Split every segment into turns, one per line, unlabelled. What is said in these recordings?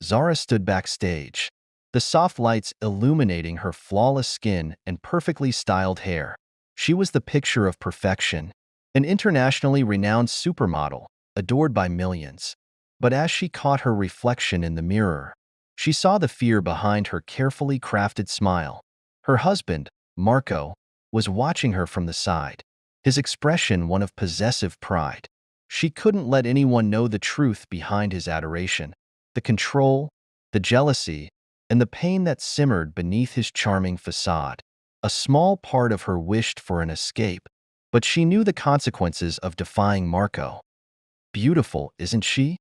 Zara stood backstage, the soft lights illuminating her flawless skin and perfectly styled hair. She was the picture of perfection, an internationally renowned supermodel, adored by millions. But as she caught her reflection in the mirror, she saw the fear behind her carefully crafted smile. Her husband, Marco, was watching her from the side, his expression one of possessive pride. She couldn't let anyone know the truth behind his adoration, the control, the jealousy, and the pain that simmered beneath his charming facade. A small part of her wished for an escape, but she knew the consequences of defying Marco. "Beautiful, isn't she?"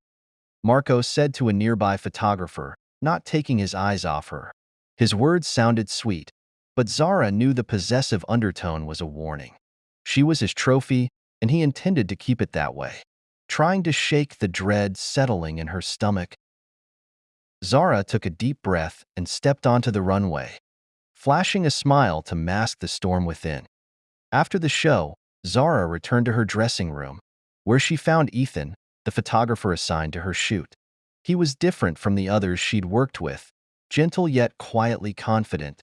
Marco said to a nearby photographer, not taking his eyes off her. His words sounded sweet, but Zara knew the possessive undertone was a warning. She was his trophy, and he intended to keep it that way. Trying to shake the dread settling in her stomach, Zara took a deep breath and stepped onto the runway, flashing a smile to mask the storm within. After the show, Zara returned to her dressing room, where she found Ethan, the photographer assigned to her shoot. He was different from the others she'd worked with, gentle yet quietly confident,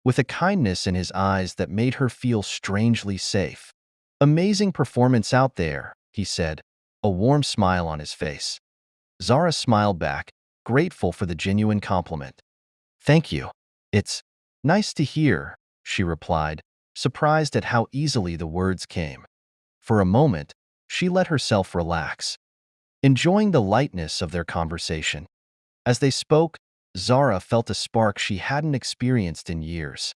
with a kindness in his eyes that made her feel strangely safe. "Amazing performance out there," he said, a warm smile on his face. Zara smiled back, grateful for the genuine compliment. "Thank you. It's nice to hear," she replied, surprised at how easily the words came. For a moment, she let herself relax, enjoying the lightness of their conversation. As they spoke, Zara felt a spark she hadn't experienced in years.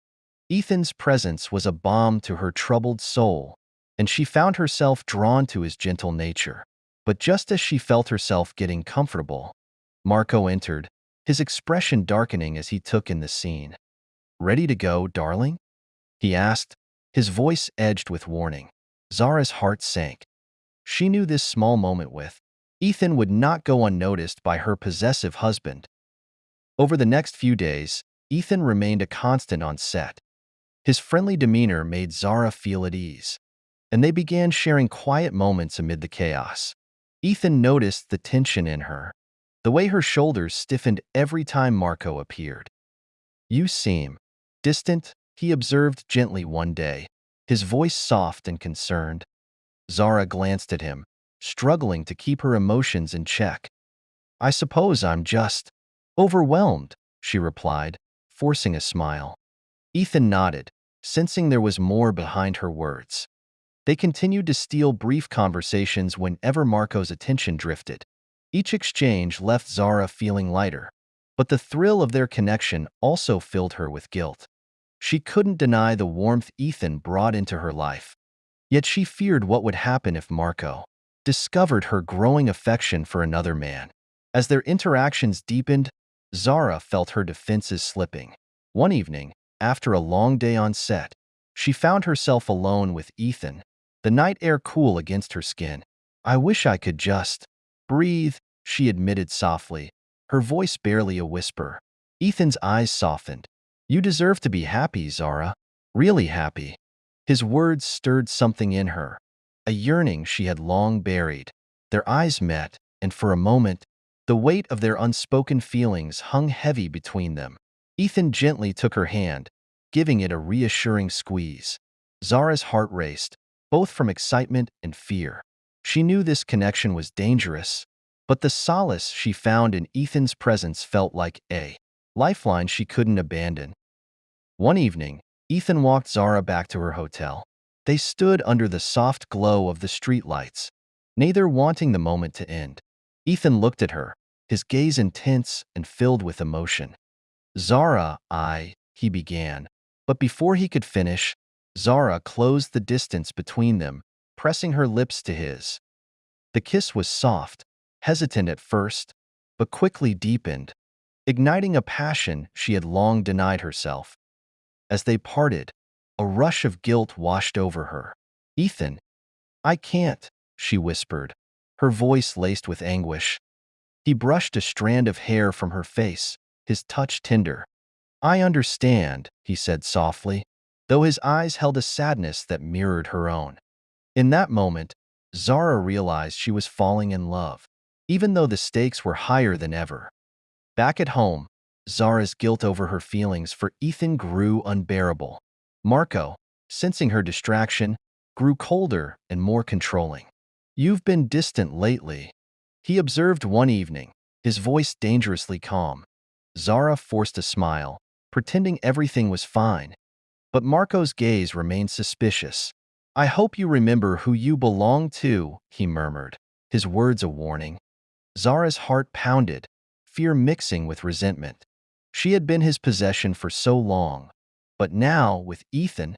Ethan's presence was a balm to her troubled soul, and she found herself drawn to his gentle nature. But just as she felt herself getting comfortable, Marco entered, his expression darkening as he took in the scene. "Ready to go, darling?" he asked, his voice edged with warning. Zara's heart sank. She knew this small moment with Ethan would not go unnoticed by her possessive husband. Over the next few days, Ethan remained a constant on set. His friendly demeanor made Zara feel at ease, and they began sharing quiet moments amid the chaos. Ethan noticed the tension in her, the way her shoulders stiffened every time Marco appeared. "You seem distant," he observed gently one day, his voice soft and concerned. Zara glanced at him, struggling to keep her emotions in check. "I suppose I'm just overwhelmed," she replied, forcing a smile. Ethan nodded, sensing there was more behind her words. They continued to steal brief conversations whenever Marco's attention drifted. Each exchange left Zara feeling lighter, but the thrill of their connection also filled her with guilt. She couldn't deny the warmth Ethan brought into her life. Yet she feared what would happen if Marco discovered her growing affection for another man. As their interactions deepened, Zara felt her defenses slipping. One evening, after a long day on set, she found herself alone with Ethan, the night air cool against her skin. "I wish I could just breathe," she admitted softly, her voice barely a whisper. Ethan's eyes softened. "You deserve to be happy, Zara. Really happy." His words stirred something in her, a yearning she had long buried. Their eyes met, and for a moment, the weight of their unspoken feelings hung heavy between them. Ethan gently took her hand, giving it a reassuring squeeze. Zara's heart raced, both from excitement and fear. She knew this connection was dangerous, but the solace she found in Ethan's presence felt like a lifeline she couldn't abandon. One evening, Ethan walked Zara back to her hotel. They stood under the soft glow of the streetlights, neither wanting the moment to end. Ethan looked at her, his gaze intense and filled with emotion. "Zara, he began, but before he could finish, Zara closed the distance between them, pressing her lips to his. The kiss was soft, hesitant at first, but quickly deepened, igniting a passion she had long denied herself. As they parted, a rush of guilt washed over her. "Ethan, I can't," she whispered, her voice laced with anguish. He brushed a strand of hair from her face, his touch tender. "I understand," he said softly, though his eyes held a sadness that mirrored her own. In that moment, Zara realized she was falling in love, even though the stakes were higher than ever. Back at home, Zara's guilt over her feelings for Ethan grew unbearable. Marco, sensing her distraction, grew colder and more controlling. "You've been distant lately," he observed one evening, his voice dangerously calm. Zara forced a smile, pretending everything was fine, but Marco's gaze remained suspicious. "I hope you remember who you belong to," he murmured, his words a warning. Zara's heart pounded, fear mixing with resentment. She had been his possession for so long, but now, with Ethan,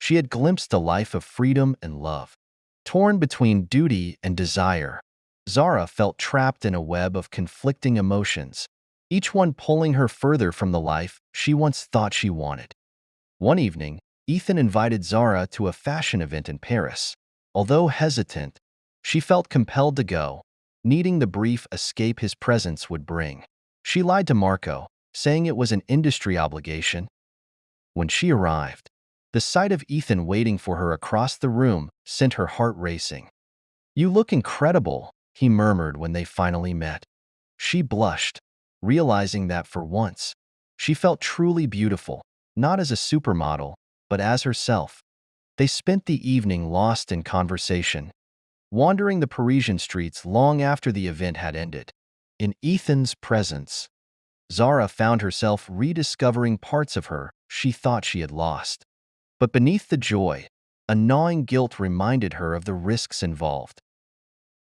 she had glimpsed a life of freedom and love. Torn between duty and desire, Zara felt trapped in a web of conflicting emotions, each one pulling her further from the life she once thought she wanted. One evening, Ethan invited Zara to a fashion event in Paris. Although hesitant, she felt compelled to go, needing the brief escape his presence would bring. She lied to Marco, saying it was an industry obligation. When she arrived, the sight of Ethan waiting for her across the room sent her heart racing. "You look incredible," he murmured when they finally met. She blushed, realizing that for once, she felt truly beautiful, not as a supermodel, but as herself. They spent the evening lost in conversation, wandering the Parisian streets long after the event had ended. In Ethan's presence, Zara found herself rediscovering parts of her she thought she had lost. But beneath the joy, a gnawing guilt reminded her of the risks involved.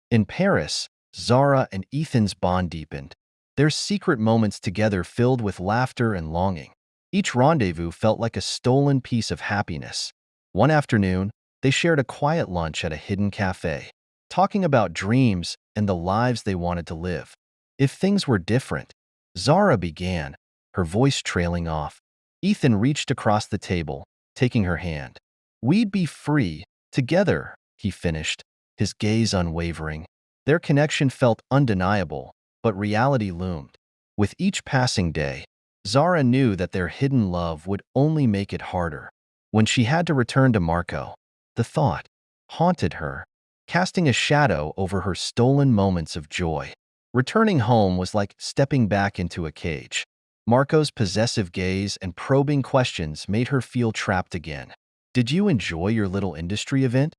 In Paris, Zara and Ethan's bond deepened, their secret moments together filled with laughter and longing. Each rendezvous felt like a stolen piece of happiness. One afternoon, they shared a quiet lunch at a hidden cafe, talking about dreams and the lives they wanted to live. "If things were different," Zara began, her voice trailing off. Ethan reached across the table, taking her hand. "We'd be free, together," he finished, his gaze unwavering. Their connection felt undeniable, but reality loomed. With each passing day, Zara knew that their hidden love would only make it harder. When she had to return to Marco, the thought haunted her, casting a shadow over her stolen moments of joy. Returning home was like stepping back into a cage. Marco's possessive gaze and probing questions made her feel trapped again. "Did you enjoy your little industry event?"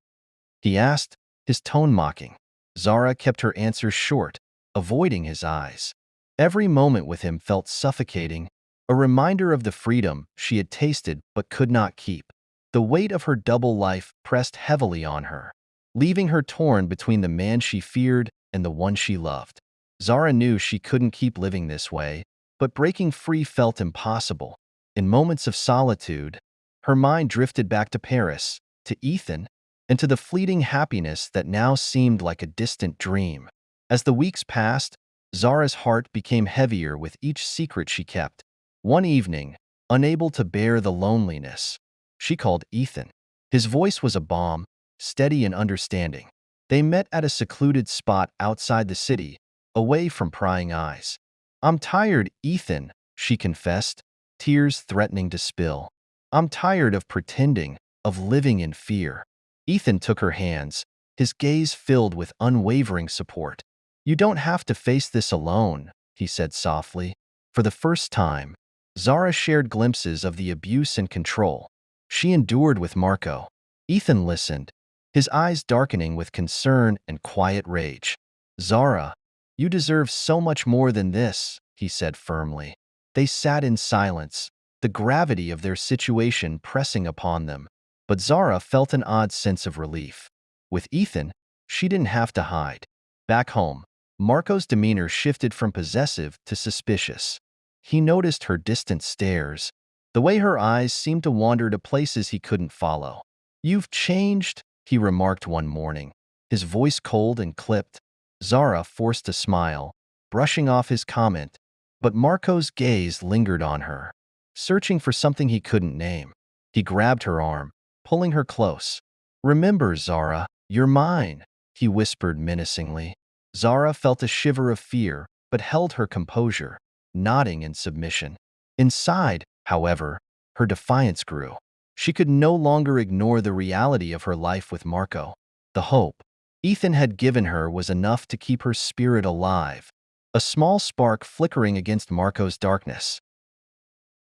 he asked, his tone mocking. Zara kept her answers short, avoiding his eyes. Every moment with him felt suffocating, a reminder of the freedom she had tasted but could not keep. The weight of her double life pressed heavily on her, leaving her torn between the man she feared and the one she loved. Zara knew she couldn't keep living this way, but breaking free felt impossible. In moments of solitude, her mind drifted back to Paris, to Ethan, and to the fleeting happiness that now seemed like a distant dream. As the weeks passed, Zara's heart became heavier with each secret she kept. One evening, unable to bear the loneliness, she called Ethan. His voice was a balm, steady and understanding. They met at a secluded spot outside the city, away from prying eyes. "I'm tired, Ethan," she confessed, tears threatening to spill. "I'm tired of pretending, of living in fear." Ethan took her hands, his gaze filled with unwavering support. "You don't have to face this alone," he said softly. For the first time, Zara shared glimpses of the abuse and control she endured with Marco. Ethan listened, his eyes darkening with concern and quiet rage. "Zara, you deserve so much more than this," he said firmly. They sat in silence, the gravity of their situation pressing upon them. But Zara felt an odd sense of relief. With Ethan, she didn't have to hide. Back home, Marco's demeanor shifted from possessive to suspicious. He noticed her distant stares, the way her eyes seemed to wander to places he couldn't follow. "You've changed," he remarked one morning, his voice cold and clipped. Zara forced a smile, brushing off his comment, but Marco's gaze lingered on her, searching for something he couldn't name. He grabbed her arm, pulling her close. "Remember, Zara, you're mine," he whispered menacingly. Zara felt a shiver of fear, but held her composure, nodding in submission. Inside, however, her defiance grew. She could no longer ignore the reality of her life with Marco. The hope Ethan had given her was enough to keep her spirit alive, a small spark flickering against Marco's darkness.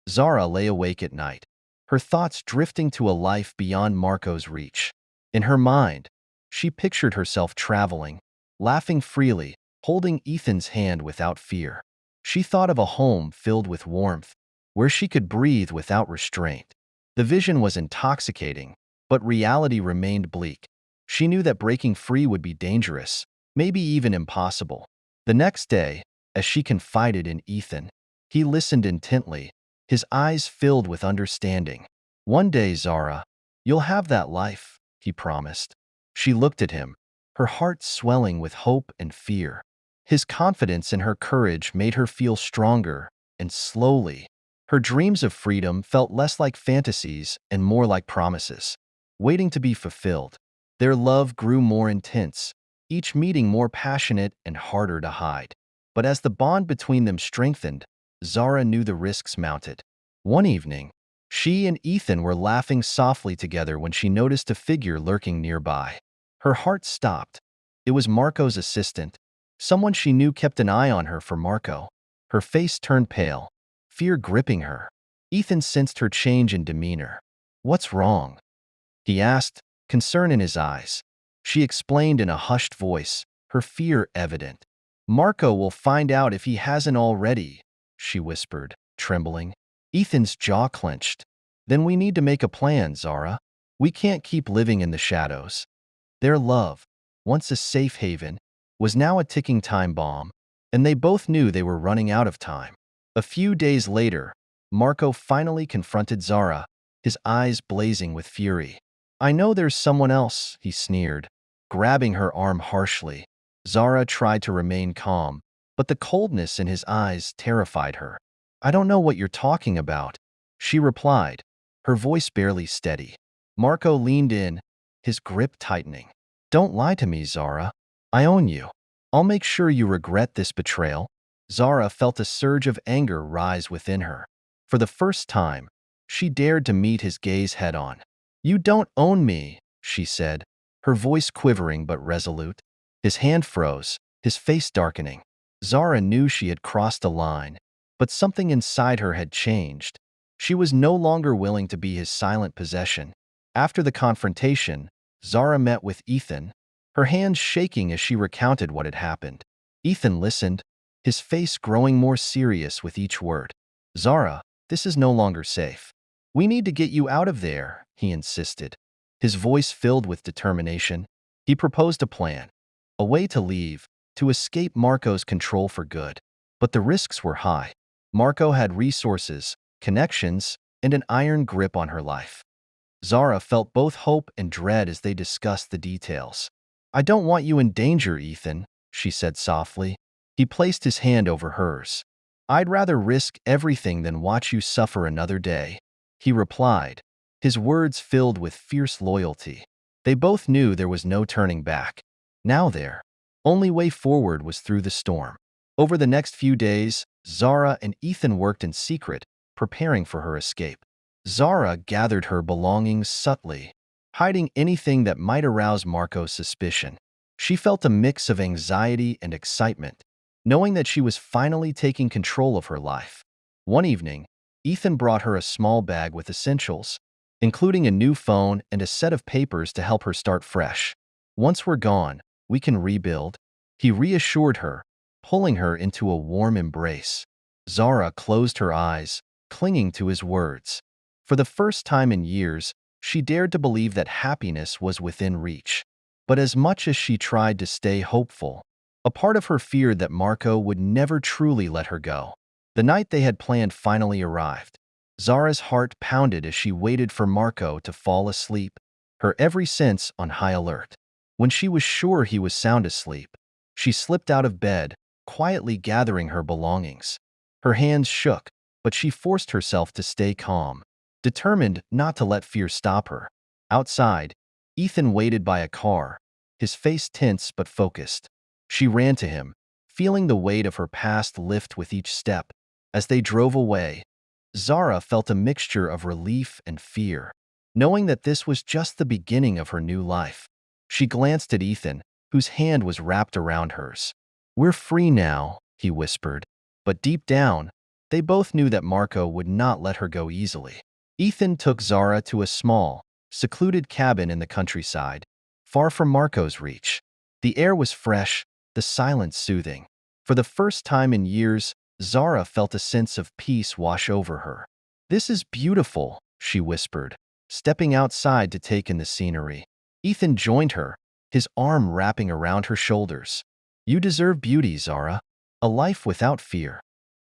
Zara lay awake at night, her thoughts drifting to a life beyond Marco's reach. In her mind, she pictured herself traveling, laughing freely, holding Ethan's hand without fear. She thought of a home filled with warmth, where she could breathe without restraint. The vision was intoxicating, but reality remained bleak. She knew that breaking free would be dangerous, maybe even impossible. The next day, as she confided in Ethan, he listened intently, his eyes filled with understanding. "One day, Zara, you'll have that life," he promised. She looked at him, her heart swelling with hope and fear. His confidence and her courage made her feel stronger, and slowly, her dreams of freedom felt less like fantasies and more like promises, waiting to be fulfilled. Their love grew more intense, each meeting more passionate and harder to hide. But as the bond between them strengthened, Zara knew the risks mounted. One evening, she and Ethan were laughing softly together when she noticed a figure lurking nearby. Her heart stopped. It was Marco's assistant. Someone she knew kept an eye on her for Marco. Her face turned pale, fear gripping her. Ethan sensed her change in demeanor. "What's wrong?" he asked, concern in his eyes. She explained in a hushed voice, her fear evident. "Marco will find out if he hasn't already," she whispered, trembling. Ethan's jaw clenched. "Then we need to make a plan, Zara. We can't keep living in the shadows." Their love, once a safe haven, was now a ticking time bomb, and they both knew they were running out of time. A few days later, Marco finally confronted Zara, his eyes blazing with fury. "I know there's someone else," he sneered, grabbing her arm harshly. Zara tried to remain calm, but the coldness in his eyes terrified her. "I don't know what you're talking about," she replied, her voice barely steady. Marco leaned in, his grip tightening. "Don't lie to me, Zara. I own you. I'll make sure you regret this betrayal." Zara felt a surge of anger rise within her. For the first time, she dared to meet his gaze head-on. "You don't own me," she said, her voice quivering but resolute. His hand froze, his face darkening. Zara knew she had crossed a line, but something inside her had changed. She was no longer willing to be his silent possession. After the confrontation, Zara met with Ethan, her hands shaking as she recounted what had happened. Ethan listened, his face growing more serious with each word. "Zara, this is no longer safe. We need to get you out of there," he insisted, his voice filled with determination. He proposed a plan, a way to leave, to escape Marco's control for good. But the risks were high. Marco had resources, connections, and an iron grip on her life. Zara felt both hope and dread as they discussed the details. "I don't want you in danger, Ethan," she said softly. He placed his hand over hers. "I'd rather risk everything than watch you suffer another day," he replied, his words filled with fierce loyalty. They both knew there was no turning back. Now their only way forward was through the storm. Over the next few days, Zara and Ethan worked in secret, preparing for her escape. Zara gathered her belongings subtly, hiding anything that might arouse Marco's suspicion. She felt a mix of anxiety and excitement, knowing that she was finally taking control of her life. One evening, Ethan brought her a small bag with essentials, including a new phone and a set of papers to help her start fresh. "Once we're gone, we can rebuild," he reassured her, pulling her into a warm embrace. Zara closed her eyes, clinging to his words. For the first time in years, she dared to believe that happiness was within reach. But as much as she tried to stay hopeful, a part of her feared that Marco would never truly let her go. The night they had planned finally arrived. Zara's heart pounded as she waited for Marco to fall asleep, her every sense on high alert. When she was sure he was sound asleep, she slipped out of bed, quietly gathering her belongings. Her hands shook, but she forced herself to stay calm, determined not to let fear stop her. Outside, Ethan waited by a car, his face tense but focused. She ran to him, feeling the weight of her past lift with each step. As they drove away, Zara felt a mixture of relief and fear, knowing that this was just the beginning of her new life. She glanced at Ethan, whose hand was wrapped around hers. "We're free now," he whispered. But deep down, they both knew that Marco would not let her go easily. Ethan took Zara to a small, secluded cabin in the countryside, far from Marco's reach. The air was fresh, the silence soothing. For the first time in years, Zara felt a sense of peace wash over her. "This is beautiful," she whispered, stepping outside to take in the scenery. Ethan joined her, his arm wrapping around her shoulders. "You deserve beauty, Zara. A life without fear."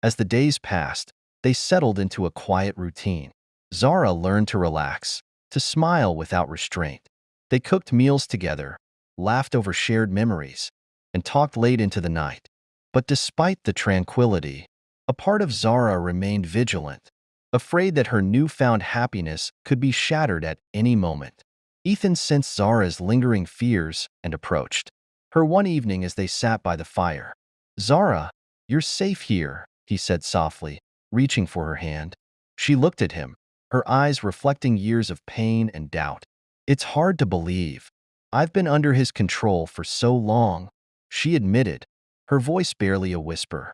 As the days passed, they settled into a quiet routine. Zara learned to relax, to smile without restraint. They cooked meals together, laughed over shared memories, and talked late into the night. But despite the tranquility, a part of Zara remained vigilant, afraid that her newfound happiness could be shattered at any moment. Ethan sensed Zara's lingering fears and approached her one evening as they sat by the fire. "Zara, you're safe here," he said softly, reaching for her hand. She looked at him, her eyes reflecting years of pain and doubt. "It's hard to believe. I've been under his control for so long," she admitted, her voice barely a whisper.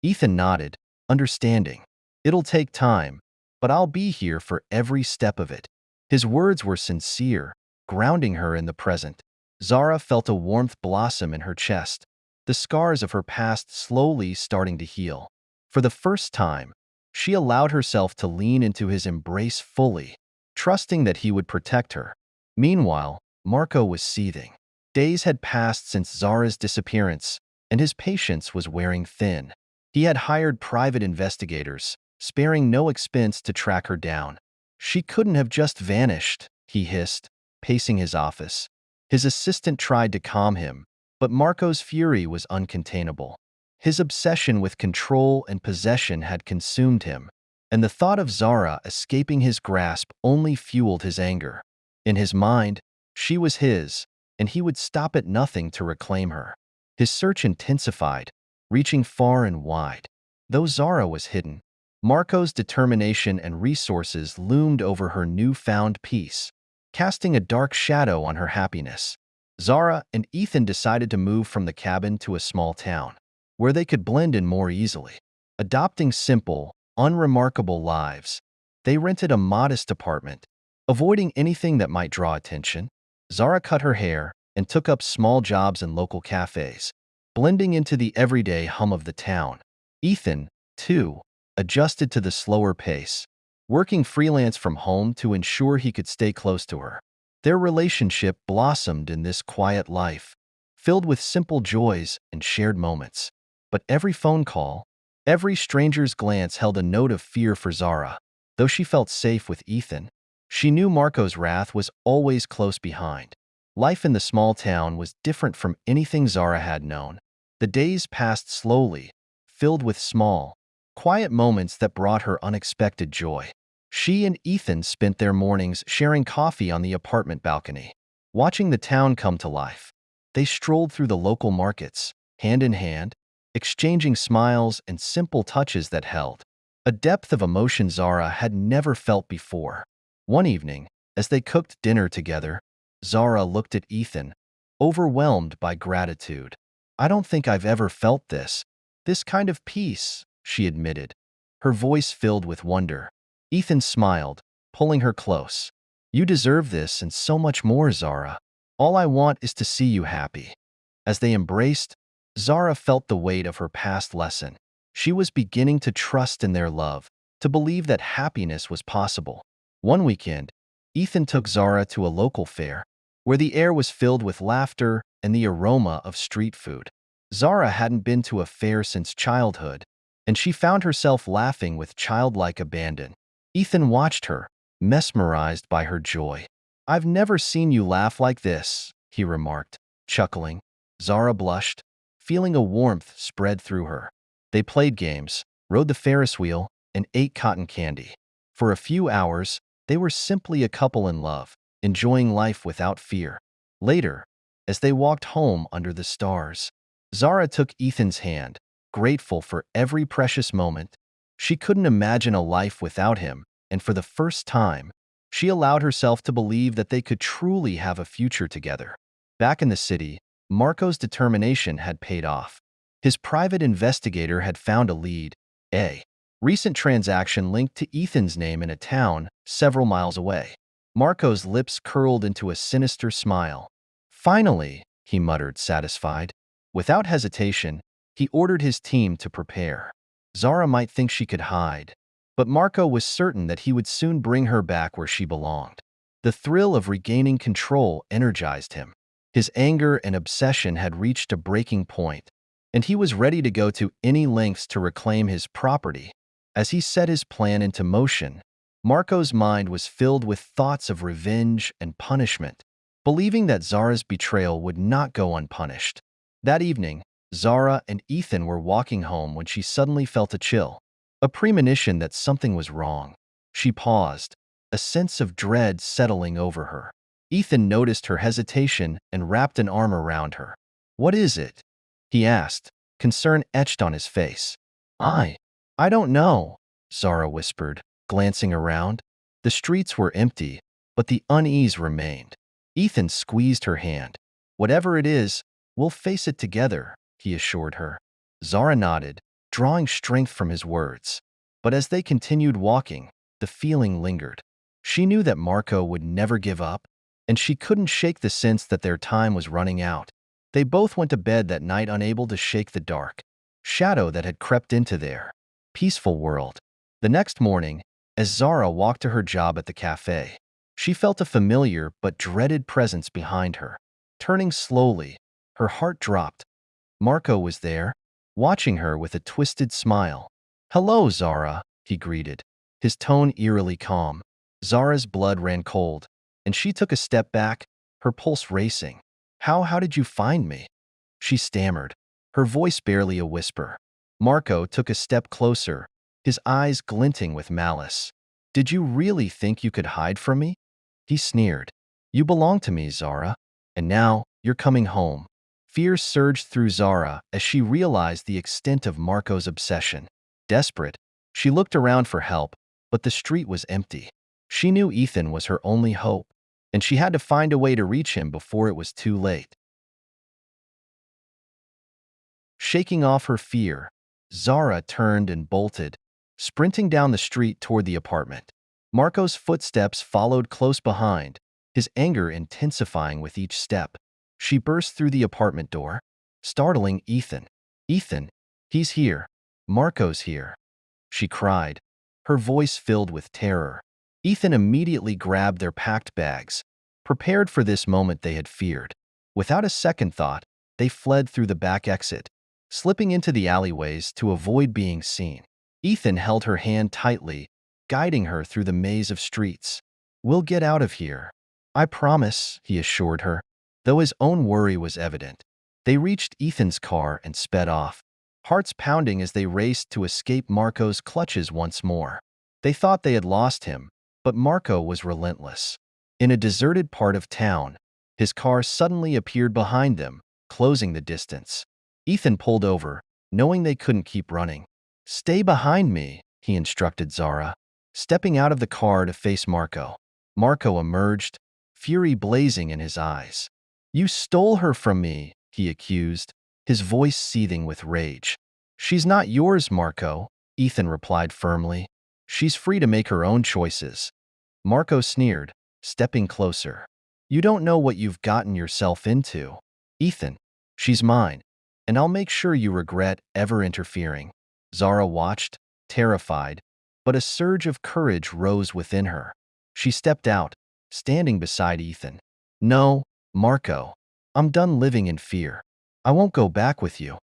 Ethan nodded, understanding. "It'll take time, but I'll be here for every step of it." His words were sincere, grounding her in the present. Zara felt a warmth blossom in her chest, the scars of her past slowly starting to heal. For the first time, she allowed herself to lean into his embrace fully, trusting that he would protect her. Meanwhile, Marco was seething. Days had passed since Zara's disappearance, and his patience was wearing thin. He had hired private investigators, sparing no expense to track her down. "She couldn't have just vanished," he hissed, pacing his office. His assistant tried to calm him, but Marco's fury was uncontainable. His obsession with control and possession had consumed him, and the thought of Zara escaping his grasp only fueled his anger. In his mind, she was his, and he would stop at nothing to reclaim her. His search intensified, reaching far and wide. Though Zara was hidden, Marco's determination and resources loomed over her newfound peace, casting a dark shadow on her happiness. Zara and Ethan decided to move from the cabin to a small town, where they could blend in more easily. Adopting simple, unremarkable lives, they rented a modest apartment, avoiding anything that might draw attention. Zara cut her hair and took up small jobs in local cafes, blending into the everyday hum of the town. Ethan, too, adjusted to the slower pace, working freelance from home to ensure he could stay close to her. Their relationship blossomed in this quiet life, filled with simple joys and shared moments. But every phone call, every stranger's glance held a note of fear for Zara. Though she felt safe with Ethan, she knew Marco's wrath was always close behind. Life in the small town was different from anything Zara had known. The days passed slowly, filled with small, quiet moments that brought her unexpected joy. She and Ethan spent their mornings sharing coffee on the apartment balcony, watching the town come to life. They strolled through the local markets, hand in hand, exchanging smiles and simple touches that held a depth of emotion Zara had never felt before. One evening, as they cooked dinner together, Zara looked at Ethan, overwhelmed by gratitude. "I don't think I've ever felt this kind of peace," she admitted, her voice filled with wonder. Ethan smiled, pulling her close. "You deserve this and so much more, Zara. All I want is to see you happy." As they embraced, Zara felt the weight of her past lesson. She was beginning to trust in their love, to believe that happiness was possible. One weekend, Ethan took Zara to a local fair, where the air was filled with laughter and the aroma of street food. Zara hadn't been to a fair since childhood, and she found herself laughing with childlike abandon. Ethan watched her, mesmerized by her joy. "I've never seen you laugh like this," he remarked, chuckling. Zara blushed, feeling a warmth spread through her. They played games, rode the Ferris wheel, and ate cotton candy. For a few hours, they were simply a couple in love, enjoying life without fear. Later, as they walked home under the stars, Zara took Ethan's hand, grateful for every precious moment. She couldn't imagine a life without him, and for the first time, she allowed herself to believe that they could truly have a future together. Back in the city, Marco's determination had paid off. His private investigator had found a lead, a recent transaction linked to Ethan's name in a town several miles away. Marco's lips curled into a sinister smile. Finally, he muttered, satisfied. Without hesitation, he ordered his team to prepare. Zara might think she could hide, but Marco was certain that he would soon bring her back where she belonged. The thrill of regaining control energized him. His anger and obsession had reached a breaking point, and he was ready to go to any lengths to reclaim his property. As he set his plan into motion, Marco's mind was filled with thoughts of revenge and punishment, believing that Zara's betrayal would not go unpunished. That evening, Zara and Ethan were walking home when she suddenly felt a chill, a premonition that something was wrong. She paused, a sense of dread settling over her. Ethan noticed her hesitation and wrapped an arm around her. "What is it?" he asked, concern etched on his face. I don't know," Zara whispered, glancing around. The streets were empty, but the unease remained. Ethan squeezed her hand. "Whatever it is, we'll face it together," he assured her. Zara nodded, drawing strength from his words. But as they continued walking, the feeling lingered. She knew that Marco would never give up, and she couldn't shake the sense that their time was running out. They both went to bed that night unable to shake the dark shadow that had crept into their peaceful world. The next morning, as Zara walked to her job at the cafe, she felt a familiar but dreaded presence behind her. Turning slowly, her heart dropped. Marco was there, watching her with a twisted smile. "Hello, Zara," he greeted, his tone eerily calm. Zara's blood ran cold, and she took a step back, her pulse racing. How did you find me?" she stammered, her voice barely a whisper. Marco took a step closer, his eyes glinting with malice. "Did you really think you could hide from me?" he sneered. "You belong to me, Zara, and now you're coming home." Fear surged through Zara as she realized the extent of Marco's obsession. Desperate, she looked around for help, but the street was empty. She knew Ethan was her only hope, and she had to find a way to reach him before it was too late. Shaking off her fear, Zara turned and bolted, sprinting down the street toward the apartment. Marco's footsteps followed close behind, his anger intensifying with each step. She burst through the apartment door, startling Ethan. "Ethan, he's here. Marco's here," she cried, her voice filled with terror. Ethan immediately grabbed their packed bags, prepared for this moment they had feared. Without a second thought, they fled through the back exit, slipping into the alleyways to avoid being seen. Ethan held her hand tightly, guiding her through the maze of streets. "We'll get out of here, I promise," he assured her, though his own worry was evident. They reached Ethan's car and sped off, hearts pounding as they raced to escape Marco's clutches once more. They thought they had lost him, but Marco was relentless. In a deserted part of town, his car suddenly appeared behind them, closing the distance. Ethan pulled over, knowing they couldn't keep running. "Stay behind me," he instructed Zara, stepping out of the car to face Marco. Marco emerged, fury blazing in his eyes. "You stole her from me," he accused, his voice seething with rage. "She's not yours, Marco," Ethan replied firmly. "She's free to make her own choices." Marco sneered, stepping closer. "You don't know what you've gotten yourself into, Ethan. She's mine, and I'll make sure you regret ever interfering." Zara watched, terrified, but a surge of courage rose within her. She stepped out, standing beside Ethan. "No, Marco, I'm done living in fear. I won't go back with you."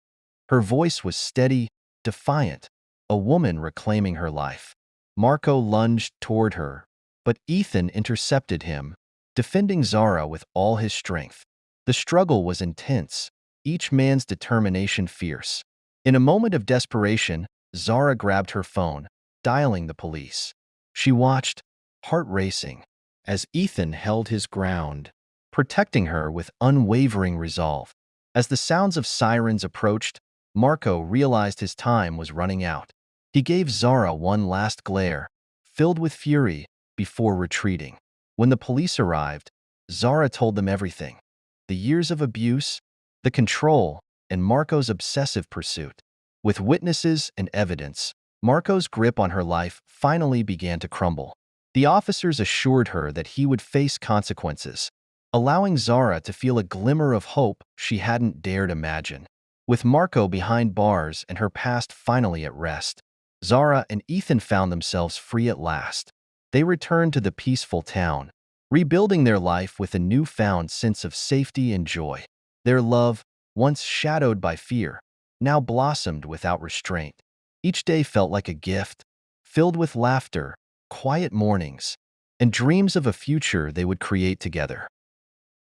Her voice was steady, defiant, a woman reclaiming her life. Marco lunged toward her, but Ethan intercepted him, defending Zara with all his strength. The struggle was intense, each man's determination fierce. In a moment of desperation, Zara grabbed her phone, dialing the police. She watched, heart racing, as Ethan held his ground, protecting her with unwavering resolve. As the sounds of sirens approached, Marco realized his time was running out. He gave Zara one last glare, filled with fury, before retreating. When the police arrived, Zara told them everything. The years of abuse, the control, and Marco's obsessive pursuit. With witnesses and evidence, Marco's grip on her life finally began to crumble. The officers assured her that he would face consequences, allowing Zara to feel a glimmer of hope she hadn't dared imagine. With Marco behind bars and her past finally at rest, Zara and Ethan found themselves free at last. They returned to the peaceful town, rebuilding their life with a newfound sense of safety and joy. Their love, once shadowed by fear, now blossomed without restraint. Each day felt like a gift, filled with laughter, quiet mornings, and dreams of a future they would create together.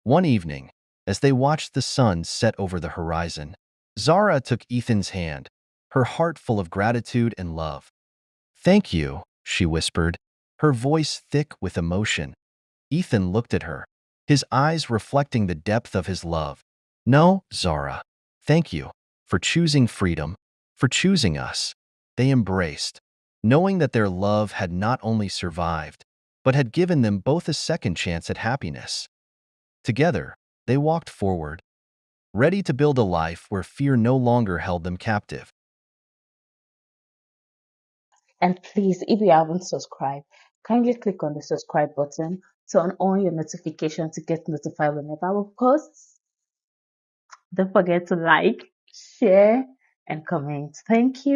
One evening, as they watched the sun set over the horizon, Zara took Ethan's hand, her heart full of gratitude and love. "Thank you," she whispered, her voice thick with emotion. Ethan looked at her, his eyes reflecting the depth of his love. "No, Zara, thank you for choosing freedom, for choosing us." They embraced, knowing that their love had not only survived, but had given them both a second chance at happiness. Together, they walked forward, ready to build a life where fear no longer held them captive.
And please, if you haven't subscribed, kindly click on the subscribe button to turn on your notification to get notified whenever we post. Don't forget to like, share, and comment. Thank you.